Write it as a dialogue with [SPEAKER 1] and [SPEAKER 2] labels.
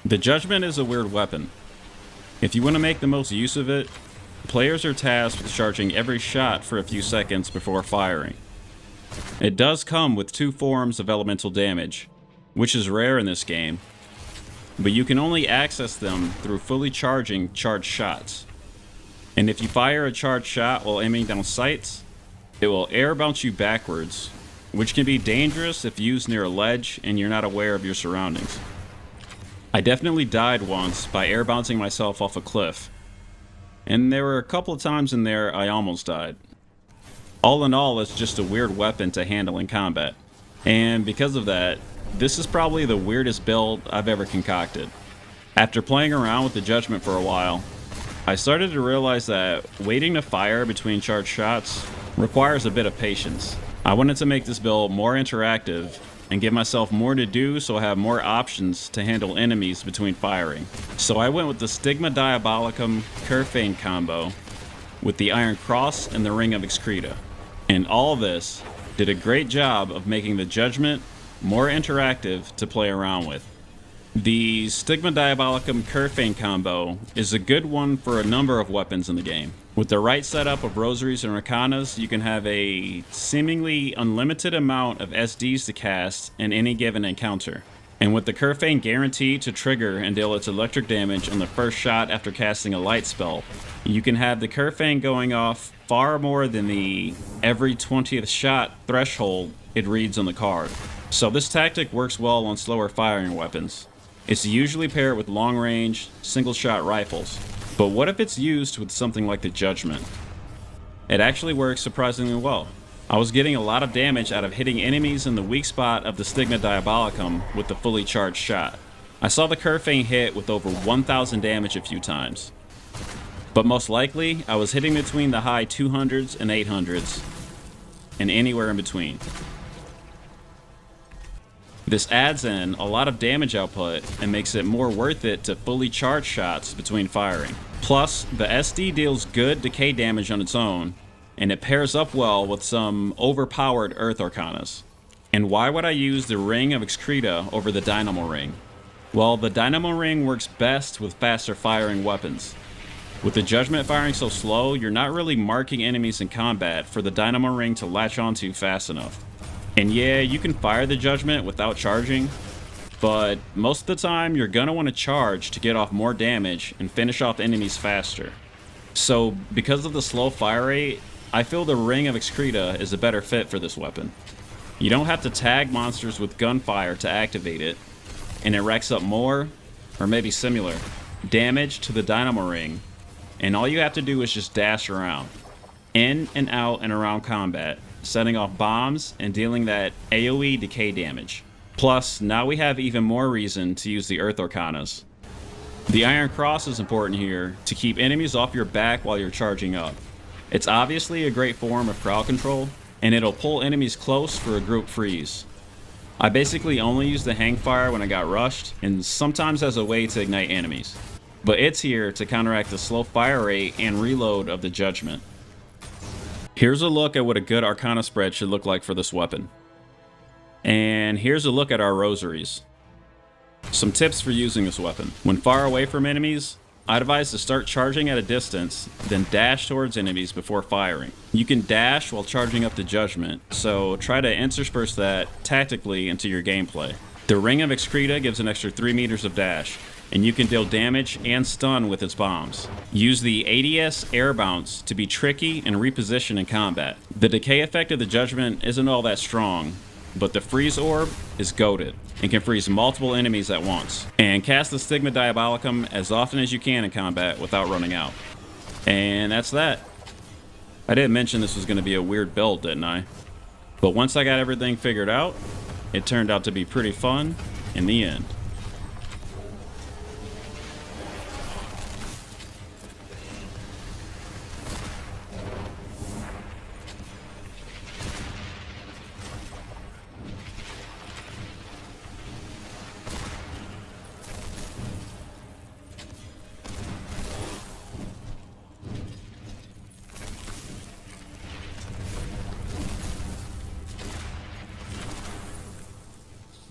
[SPEAKER 1] The Judgment is a weird weapon. If you want to make the most use of it, players are tasked with charging every shot for a few seconds before firing. It does come with 2 forms of elemental damage, which is rare in this game, but you can only access them through fully charging charged shots. And if you fire a charged shot while aiming down sights, it will air bounce you backwards, which can be dangerous if used near a ledge and you're not aware of your surroundings. I definitely died once by air bouncing myself off a cliff, and there were a couple of times in there I almost died. All in all, it's just a weird weapon to handle in combat, and because of that, this is probably the weirdest build I've ever concocted. After playing around with the Judgment for a while, I started to realize that waiting to fire between charged shots requires a bit of patience. I wanted to make this build more interactive and give myself more to do so I have more options to handle enemies between firing. So I went with the Stigma Diabolicum Kirfane combo with the Iron Cross and the Ring of Excreta. And all this did a great job of making the Judgment more interactive to play around with. The Stigma Diabolicum Kirfane combo is a good one for a number of weapons in the game. With the right setup of rosaries and arcanas, you can have a seemingly unlimited amount of SDs to cast in any given encounter. And with the Kirfane guaranteed to trigger and deal its electric damage on the first shot after casting a light spell, you can have the Kirfane going off far more than the every 20th shot threshold it reads on the card. So this tactic works well on slower firing weapons. It's usually paired with long-range, single-shot rifles. But what if it's used with something like the Judgment? It actually works surprisingly well. I was getting a lot of damage out of hitting enemies in the weak spot of the Stigma Diabolicum with the fully charged shot. I saw the Kirfane hit with over 1,000 damage a few times. But most likely, I was hitting between the high 200s and 800s, and anywhere in between. This adds in a lot of damage output and makes it more worth it to fully charge shots between firing. Plus, the SD deals good decay damage on its own, and it pairs up well with some overpowered Earth Arcanas. And why would I use the Ring of Excreta over the Dynamo Ring? Well, the Dynamo Ring works best with faster firing weapons. With the Judgment firing so slow, you're not really marking enemies in combat for the Dynamo Ring to latch onto fast enough. And yeah, you can fire the Judgment without charging, but most of the time you're gonna want to charge to get off more damage and finish off enemies faster. So because of the slow fire rate, I feel the Ring of Excreta is a better fit for this weapon. You don't have to tag monsters with gunfire to activate it, and it racks up more, or maybe similar, damage to the Dynamo Ring, and all you have to do is just dash around, in and out and around combat, setting off bombs and dealing that AoE decay damage. Plus, now we have even more reason to use the Earth Arcanas. The Iron Cross is important here to keep enemies off your back while you're charging up. It's obviously a great form of crowd control, and it'll pull enemies close for a group freeze. I basically only use the hang fire when I got rushed, and sometimes as a way to ignite enemies. But it's here to counteract the slow fire rate and reload of the Judgment. Here's a look at what a good Arcana spread should look like for this weapon. And here's a look at our rosaries. Some tips for using this weapon. When far away from enemies, I'd advise to start charging at a distance, then dash towards enemies before firing. You can dash while charging up the Judgment, so try to intersperse that tactically into your gameplay. The Ring of Excreta gives an extra 3 meters of dash, and you can deal damage and stun with its bombs. Use the ADS air bounce to be tricky and reposition in combat. The decay effect of the Judgment isn't all that strong, but the freeze orb is goated and can freeze multiple enemies at once. And cast the Stigma Diabolicum as often as you can in combat without running out. And that's that. I didn't mention this was going to be a weird build, didn't I? But once I got everything figured out, it turned out to be pretty fun in the end.